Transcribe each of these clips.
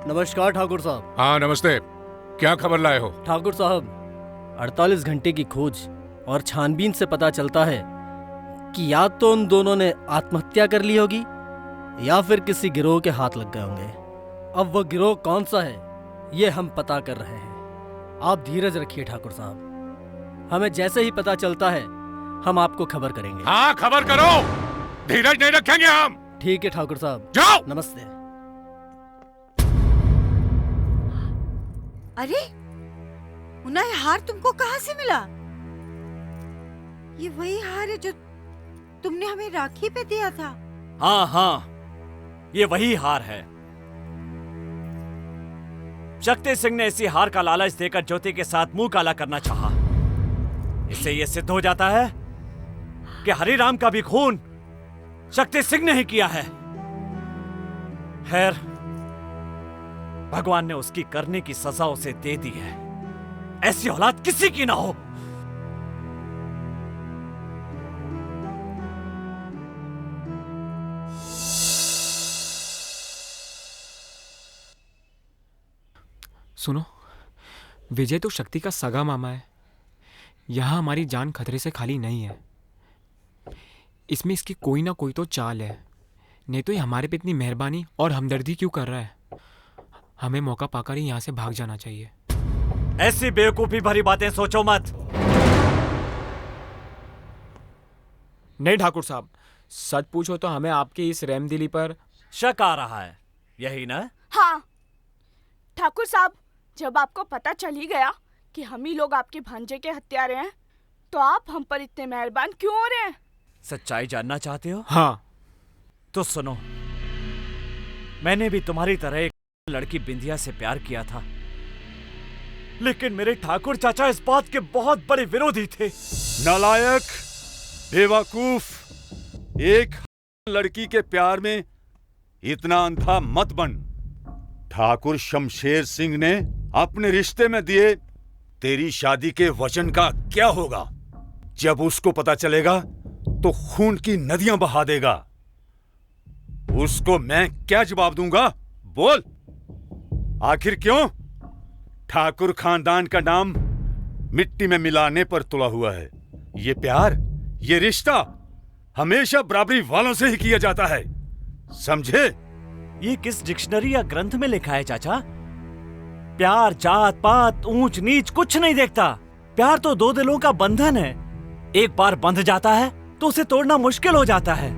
नमस्कार ठाकुर साहब। हाँ नमस्ते। क्या खबर लाए हो? ठाकुर साहब, 48 घंटे की खोज और छानबीन से पता चलता है कि या तो उन दोनों ने आत्महत्या कर ली होगी या फिर किसी गिरोह के हाथ लग गए होंगे। अब वो गिरोह कौन सा है ये हम पता कर रहे हैं। आप धीरज रखिए ठाकुर साहब, हमें जैसे ही पता चलता है हम आपको खबर करेंगे। हाँ खबर करो, धीरज नहीं रखेंगे हम। ठीक है ठाकुर साहब, जाओ। नमस्ते। अरे मुन्ना, ये हार तुमको कहाँ से मिला? ये वही हार है जो तुमने हमें राखी पे दिया था। हाँ हाँ, ये वही हार है। शक्ति सिंह ने इसी हार का लालच देकर ज्योति के साथ मुंह काला करना चाहा। इससे यह सिद्ध हो जाता है कि हरिराम का भी खून शक्ति सिंह ने ही किया है। खैर, भगवान ने उसकी करने की सजा उसे दे दी है। ऐसी औलाद किसी की ना हो। सुनो, विजय तो शक्ति का सगा मामा है। यहां हमारी जान खतरे से खाली नहीं है। इसमें इसकी कोई ना कोई तो चाल है, नहीं तो ये हमारे पे इतनी मेहरबानी और हमदर्दी क्यों कर रहा है? हमें मौका पाकर ही यहां से भाग जाना चाहिए। ऐसी बेवकूफी भरी बातें सोचो मत। नहीं ठाकुर साहब, सच पूछो तो हमें आपकी इस रहमदिली पर शक आ रहा है, यही ना? हाँ ठाकुर साहब, जब आपको पता चल ही गया कि हम ही लोग आपके भांजे के हत्यारे हैं, तो आप हम पर इतने मेहरबान क्यों हो रहे हैं? सच्चाई जानना चाहते हो? हाँ। तो सुनो, मैंने भी तुम्हारी तरह एक लड़की बिंदिया से प्यार किया था, लेकिन मेरे ठाकुर चाचा इस बात के बहुत बड़े विरोधी थे। नालायक, बेवकूफ, एक लड़की के प्यार में इतना अंधा मत बन। ठाकुर शमशेर सिंह ने अपने रिश्ते में दिए तेरी शादी के वचन का क्या होगा? जब उसको पता चलेगा तो खून की नदियां बहा देगा। उसको मैं क्या जवाब दूंगा? बोल, आखिर क्यों? ठाकुर खानदान का नाम मिट्टी में मिलाने पर तुला हुआ है। ये प्यार, ये रिश्ता हमेशा बराबरी वालों से ही किया जाता है, समझे? ये किस डिक्शनरी या ग्रंथ में लिखा है चाचा? प्यार जात पात ऊंच नीच कुछ नहीं देखता। प्यार तो दो दिलों का बंधन है। एक बार बंध जाता है तो उसे तोड़ना मुश्किल हो जाता है।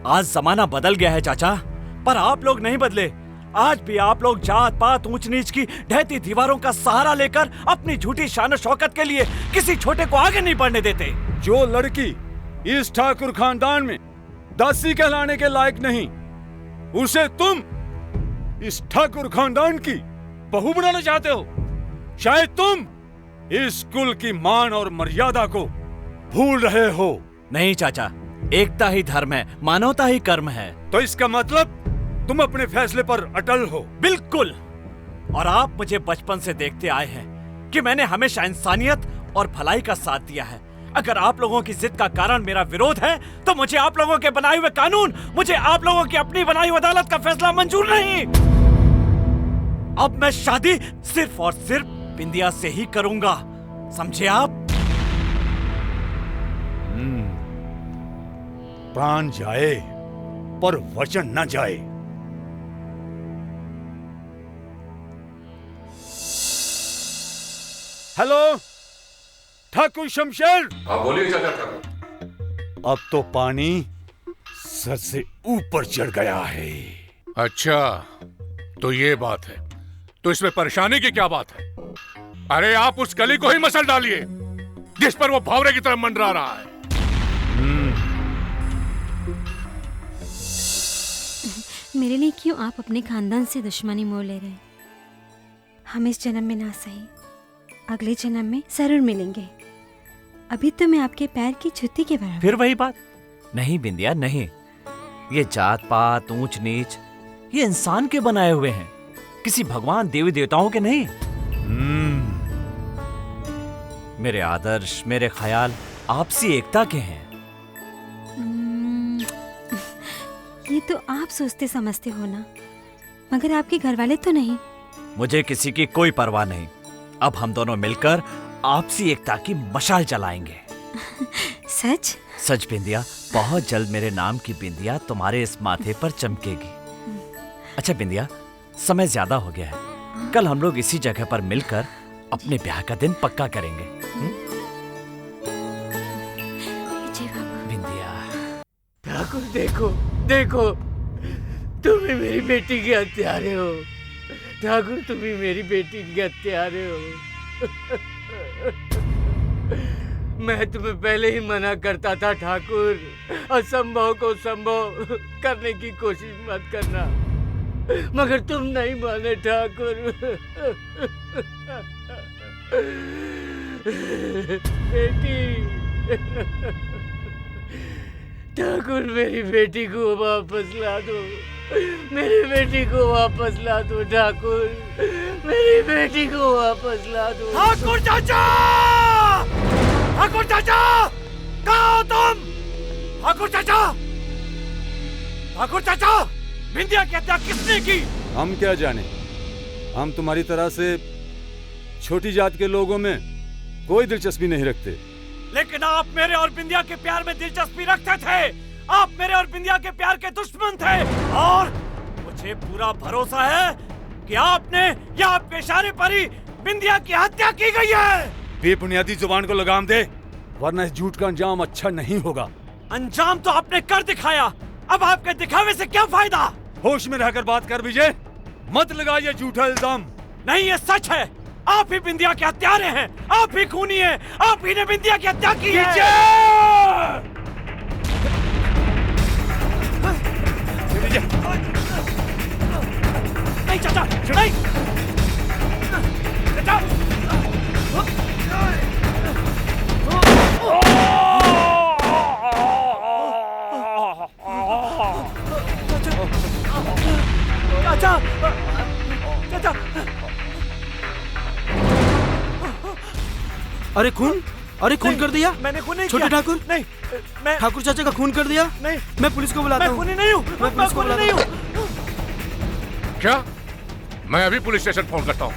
आज जमाना बदल गया है चाचा, पर आप लोग नहीं बदले। आज भी आप लोग जात पात ऊंच नीच की ढहती दीवारों का सहारा लेकर अपनी झूठी शान शौकत के लिए किसी छोटे को आगे नहीं बढ़ने देते। जो लड़की इस ठाकुर खानदान में दासी कहलाने के लायक नहीं, उसे तुम इस ठाकुर खानदान की बहू बनाना चाहते हो। शायद तुम इस कुल की मान और मर्यादा को भूल रहे हो। नहीं चाचा, एकता ही धर्म है, मानवता ही कर्म है। तो इसका मतलब तुम अपने फैसले पर अटल हो? बिल्कुल। और आप मुझे बचपन से देखते आए हैं कि मैंने हमेशा इंसानियत और भलाई का साथ दिया है। अगर आप लोगों की जिद का कारण मेरा विरोध है, तो मुझे आप लोगों के बनाए हुए कानून, मुझे आप लोगों की अपनी बनाई हुई अदालत का फैसला मंजूर नहीं। अब मैं शादी सिर्फ और सिर्फ बिंदिया से ही करूंगा, समझे आप? प्राण जाए पर वचन न जाए। हेलो ठाकुर शमशेर। बोलिए चाचा ठाकुर। अब तो पानी सर से ऊपर चढ़ गया है। अच्छा, तो ये बात है। तो इसमें परेशानी की क्या बात है? अरे आप उस कली को ही मसल डालिए जिस पर वो भावरे की तरह मंडरा रहा है। मेरे लिए क्यों आप अपने खानदान से दुश्मनी मोल ले रहे हैं? हम इस जन्म में ना सही, अगले जन्म में जरूर मिलेंगे। अभी तो मैं आपके पैर की जुत्ती के बराबर। फिर वही बात। नहीं बिंदिया, नहीं। ये जात पात ऊंच नीच ये इंसान के बनाए हुए हैं, किसी भगवान देवी देवताओं के नहीं। मेरे आदर्श, मेरे ख्याल आपसी एकता के हैं। ये तो आप सोचते समझते हो ना, मगर आपके घर वाले तो नहीं। मुझे किसी की कोई परवाह नहीं। अब हम दोनों मिलकर आपसी एकता की मशाल जलाएंगे। सच? सच बिंदिया, बहुत जल्द मेरे नाम की बिंदिया तुम्हारे इस माथे पर चमकेगी। अच्छा बिंदिया, समय ज्यादा हो गया है। कल हम लोग इसी जगह पर मिलकर अपने ब्याह का दिन पक्का करेंगे। बिंदिया। ठाकुर देखो देखो, तुम ही मेरी बेटी के हत्यारे हो। ठाकुर तुम ही मेरी बेटी के हत्यारे हो। मैं तुम्हें पहले ही मना करता था ठाकुर, असंभव को संभव करने की कोशिश मत करना, मगर तुम नहीं माने ठाकुर। बेटी, ठाकुर मेरी बेटी को वापस ला दो, मेरी बेटी को वापस ला दो ठाकुर, मेरी बेटी को वापस ला दो। ठाकुर चाचा! ठाकुर चाचा! कहाँ हो तुम? ठाकुर चाचा! ठाकुर चाचा! बिंदिया की हत्या किसने की? हम क्या जाने, हम तुम्हारी तरह से छोटी जात के लोगों में कोई दिलचस्पी नहीं रखते। लेकिन आप मेरे और बिंदिया के प्यार में दिलचस्पी रखते थे। आप मेरे और बिंदिया के प्यार के दुश्मन थे, और मुझे पूरा भरोसा है कि आपने या आपके इशारे पर ही बिंदिया की हत्या की गई है। बेबुनियादी जुबान को लगाम दे, वरना इस झूठ का अंजाम अच्छा नहीं होगा। अंजाम तो आपने कर दिखाया, अब आपके दिखावे से क्या फायदा? होश में रहकर बात कर विजय, मत लगा ये झूठा इल्जाम। नहीं, ये सच है। आप ही बिंदिया के हत्यारे हैं, आप ही खूनी हैं, आप ही ने बिंदिया की हत्या की है। नहीं चाचा, नहीं चाचा। चाचा, चाचा। अरे खून, अरे खून कर दिया। मैंने खून नहीं छोटे किया। ठाकुर, नहीं, मैं ठाकुर चाचा का खून कर दिया। नहीं, मैं पुलिस को बुलाता मैं हूँ। खूनी नहीं हूँ। मैं पुलिस को बुलाता हूँ। क्या? मैं अभी पुलिस स्टेशन फोन करता हूँ।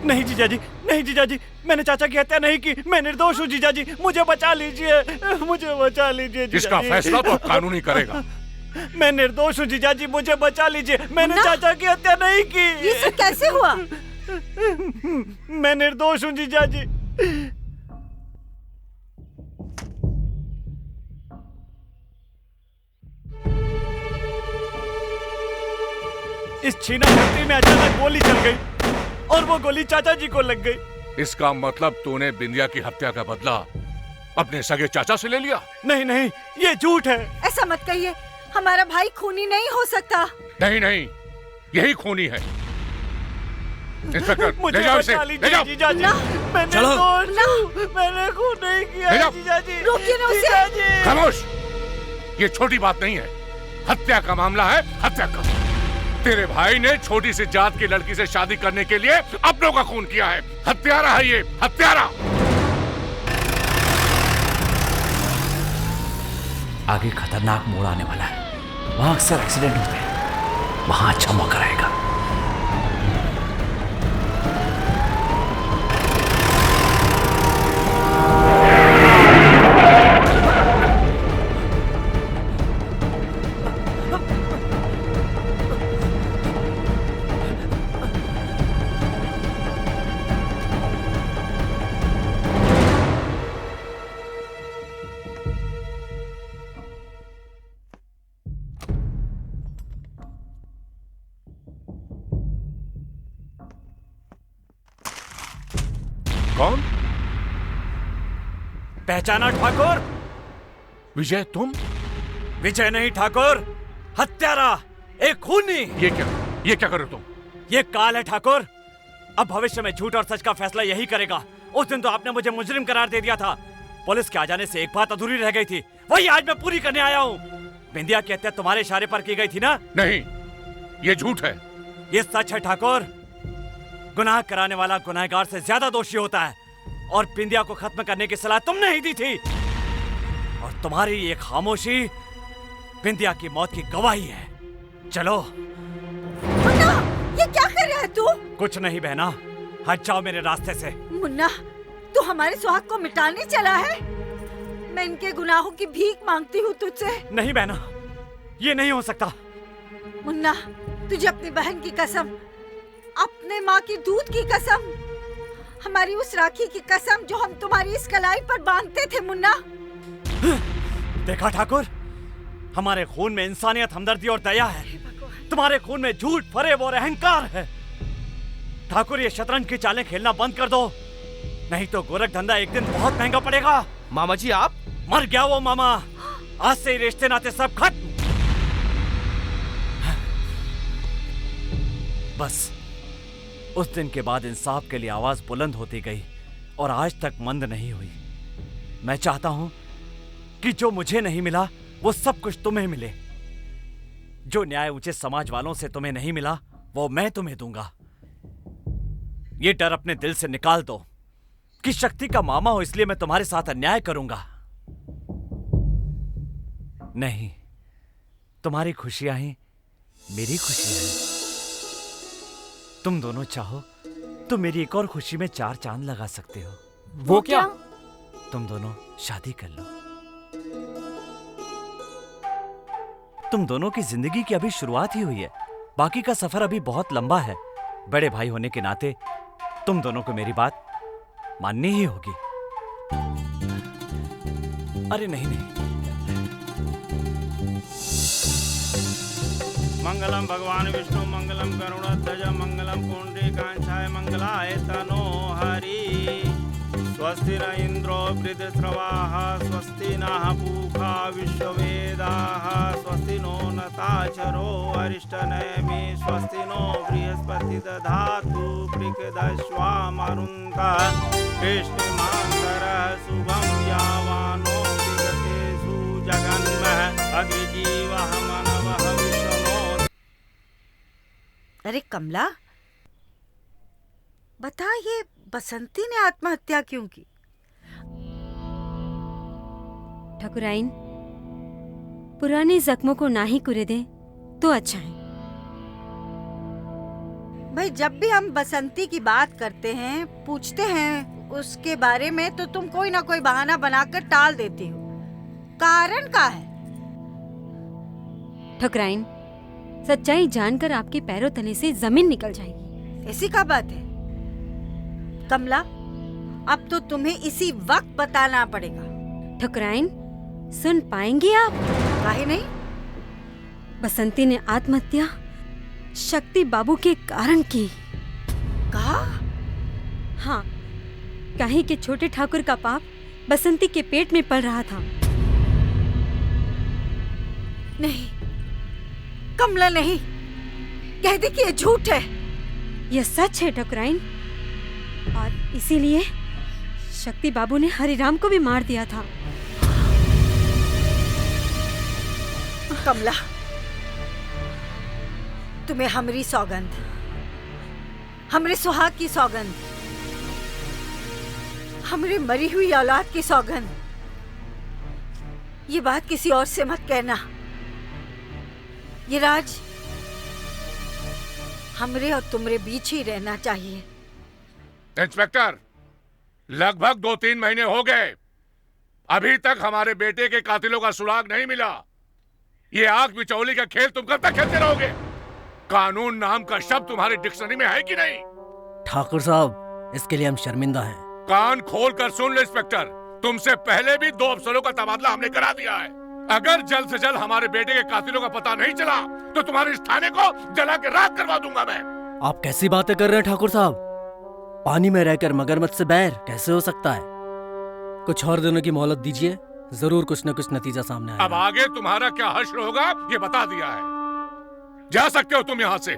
नहीं जीजाजी, नहीं जीजाजी, मैंने चाचा की हत्या नहीं की। मैं निर्दोष हूँ जीजाजी, मुझे बचा लीजिए, मुझे बचा लीजिए जीजाजी। इसका फैसला तो कानूनी करेगा। मैं निर्दोष हूँ जीजाजी, मुझे बचा लीजिए। मैंने चाचा की हत्या नहीं की। ये सब कैसे हुआ? मैं निर्दोष हूँ जीजाजी। इस छीना झपटी में अचानक गोली चल गई और वो गोली चाचा जी को लग गई। इसका मतलब तूने बिंदिया की हत्या का बदला अपने सगे चाचा से ले लिया? नहीं नहीं, ये झूठ है। ऐसा मत कहिए, हमारा भाई खूनी नहीं हो सकता। नहीं नहीं, यही खूनी है। इंस्पेक्टर, मुझे ले जाओ इसे, बचा ले लीजिए जाओ। जीजाजी। मैंने चलो। मैंने खून नहीं किया ले जाओ। जीजाजी। रोकिए ना उसे। जीजाजी। खामोश, ये छोटी बात नहीं है। हत्या का मामला है, हत्या का। तेरे भाई ने छोटी सी जात की लड़की से शादी करने के लिए अपनों का खून किया है। हत्यारा है ये, हत्यारा। आगे खतरनाक मोड़ आने वाला है, वहां अक्सर एक्सीडेंट होते हैं, वहां अच्छा मौका रहेगा। कौन? पहचाना ठाकुर? विजय तुम? विजय नहीं ठाकुर, हत्यारा, एक खूनी। ये क्या कर रहे हो तुम? ये काल है ठाकुर। अब भविष्य में झूठ और सच का फैसला यही करेगा। उस दिन तो आपने मुझे मुजरिम करार दे दिया था। पुलिस के आ जाने से एक बात अधूरी रह गई थी, वही आज मैं पूरी करने आया हूँ। बिंदिया की हत्या तुम्हारे इशारे पर की गई थी ना? नहीं, ये झूठ है। ये सच है ठाकुर। गुनाह कराने वाला गुनहगार से ज्यादा दोषी होता है, और बिंदिया को खत्म करने की सलाह तुमने ही दी थी, और तुम्हारी ये खामोशी बिंदिया की मौत की गवाही है। चलो। मुन्ना, ये क्या कर रहा है तू? कुछ नहीं बहना, हट जाओ मेरे रास्ते से। मुन्ना, तू हमारे सुहाग को मिटाने चला है? मैं इनके गुनाहों की भीख मांगती हूँ तुझसे। नहीं बहना, ये नहीं हो सकता। मुन्ना, तुझे अपनी बहन की कसम, अपने माँ की दूध की कसम, हमारी उस राखी की कसम जो हम तुम्हारी इस कलाई पर बांधते थे मुन्ना। देखा ठाकुर, हमारे खून में इंसानियत, हमदर्दी और दया है, तुम्हारे खून में झूठ, फरेब और अहंकार है। ठाकुर, ये शतरंज की चालें खेलना बंद कर दो, नहीं तो गोरख धंधा एक दिन बहुत महंगा पड़ेगा। मामा जी आप? मर गया वो मामा, आज से ही रिश्ते नाते सब खत्म। बस उस दिन के बाद इंसाफ के लिए आवाज बुलंद होती गई और आज तक मंद नहीं हुई। मैं चाहता हूं कि जो मुझे नहीं मिला वो सब कुछ तुम्हें मिले। जो न्याय ऊंचे समाज वालों से तुम्हें नहीं मिला वो मैं तुम्हें दूंगा। ये डर अपने दिल से निकाल दो कि शक्ति का मामा हो इसलिए मैं तुम्हारे साथ अन्याय करूंगा। नहीं, तुम्हारी खुशियां ही मेरी खुशी है। तुम दोनों चाहो तो मेरी एक और खुशी में 4 चांद लगा सकते हो। वो क्या? तुम दोनों शादी कर लो। तुम दोनों की जिंदगी की अभी शुरुआत ही हुई है, बाकी का सफर अभी बहुत लंबा है। बड़े भाई होने के नाते तुम दोनों को मेरी बात माननी ही होगी। अरे नहीं नहीं, मंगलम भगवान विष्णु मंगलम गरुड़ध्वज मंगलम पुंडरीकाक्षाय मंगलाय तनो हरि। स्वस्ति न इंद्रो वृद्धश्रवाः स्वस्ति नः पूषा विश्ववेदाः स्वस्ति नो नताचरो अरिष्टनेमि स्वस्ति नो बृहस्पति दधातु बृहदश्वामरुन्धः कृष्णमान्तरः शुभं यावानो विगतेषु जगन्मः अग्निजीवः मनवः विष्णो। अरे कमला, बता, ये बसंती ने आत्महत्या क्यों की? ठाकुराइन, पुराने जख्मों को ना ही कुरे दे तो अच्छा है। भाई, जब भी हम बसंती की बात करते हैं, पूछते हैं उसके बारे में, तो तुम कोई ना कोई बहाना बनाकर टाल देती हो। कारण क्या है? ठाकुराइन, सच्चाई जानकर आपके पैरों तले से जमीन निकल जाएगी। ऐसी क्या बात है? कमला, अब तो तुम्हें इसी वक्त बताना पड़ेगा। ठाकुराइन, सुन पाएंगी आप? काहे नहीं? बसंती ने आत्महत्या शक्ति बाबू के कारण की। कहा? हाँ, काहे के छोटे ठाकुर का पाप बसंती के पेट में पल रहा था। नहीं कमला, नहीं, कह दे कि ये झूठ है। यह सच है ठाकुराइन, और इसीलिए शक्ति बाबू ने हरिराम को भी मार दिया था। कमला, तुम्हें हमरी सौगंध, हमरे सुहाग की सौगंध, हमरे मरी हुई औलाद की सौगंध, ये बात किसी और से मत कहना। ये राज हमरे और तुमरे बीच ही रहना चाहिए। इंस्पेक्टर, लगभग 2-3 महीने हो गए, अभी तक हमारे बेटे के कातिलों का सुराग नहीं मिला। ये आग बिचौली का खेल तुम कब तक खेलते रहोगे? कानून नाम का शब्द तुम्हारी डिक्शनरी में है कि नहीं? ठाकुर साहब, इसके लिए हम शर्मिंदा हैं। कान खोल कर सुन लो इंस्पेक्टर, तुमसे पहले भी 2 अफसरों का तबादला हमने करा दिया है। अगर जल्द से जल्द हमारे बेटे के कातिलों का पता नहीं चला तो तुम्हारे इस थाने को जला के राख करवा दूंगा मैं। आप कैसी बातें कर रहे हैं ठाकुर साहब? पानी में रहकर मगरमच्छ से बैर कैसे हो सकता है? कुछ और दिनों की मोहलत दीजिए, जरूर कुछ न कुछ नतीजा सामने आएगा। अब आगे तुम्हारा क्या हश्र होगा ये बता दिया है। जा सकते हो तुम यहाँ से।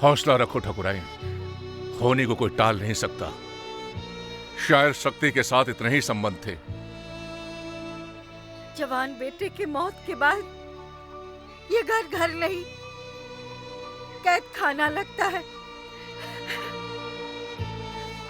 हौसला रखो ठकुराइन, होनी को कोई टाल नहीं सकता। शायद शक्ति के साथ इतने ही संबंध थे। जवान बेटे की मौत के बाद ये घर घर नहीं कैद खाना लगता है।